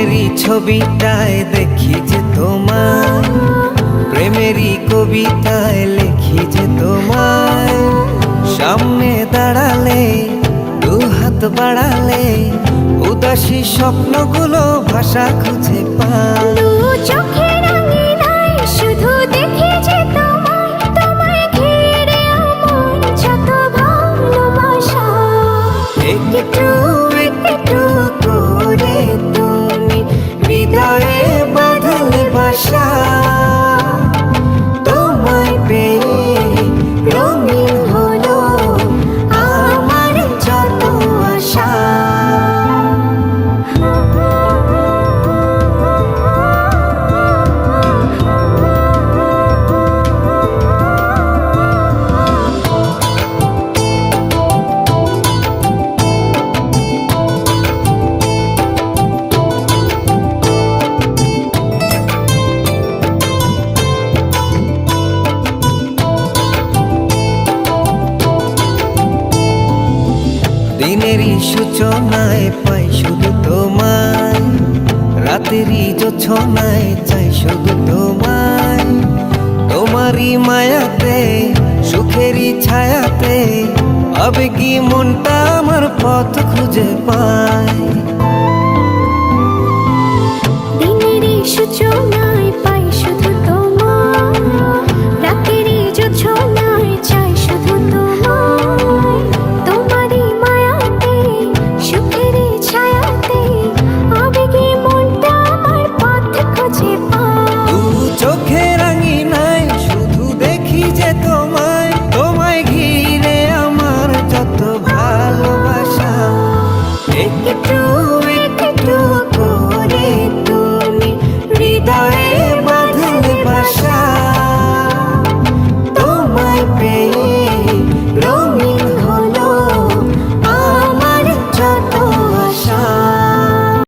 মনেরই ছবিটায় দেখি যে তোমার, প্রেমেরই কবিতায় লিখি যে তোমার। সামনে দাঁড়ালে দু হাত বাড়ালে উদাসী স্বপ্নগুলো ভাষা খুঁজে পায়। দু চোখের আঙিনায় শুধু দেখি যে তোমায়, তোমায় ঘিরে আমার যত ভালোবাসা। একটু একটু করে তুমি হৃদয়ে বাঁধলে বাসা। তোমায় পেয়ে রঙিন হলো আমার যত আশা। দিনেরই সূচনায় পাই শুধু তোমায়, রাতেরই জোছনায় চাই শুধু তোমায়। তোমারই মায়াতে সুখেরই ছায়াতে আবেগী মনটা আমার পথ খুঁজে পায়। দিনেরই সূচনায় পাই শুধু তোমায়, রাতেরই জোছনায় চাই শুধু তোমায়। তোমারই মায়াতে সুখেরই ছায়াতে আবেগী মনটা আমার পথ খুঁজে পায়। দু চোখের আঙিনায় শুধু দেখি যে তোমার,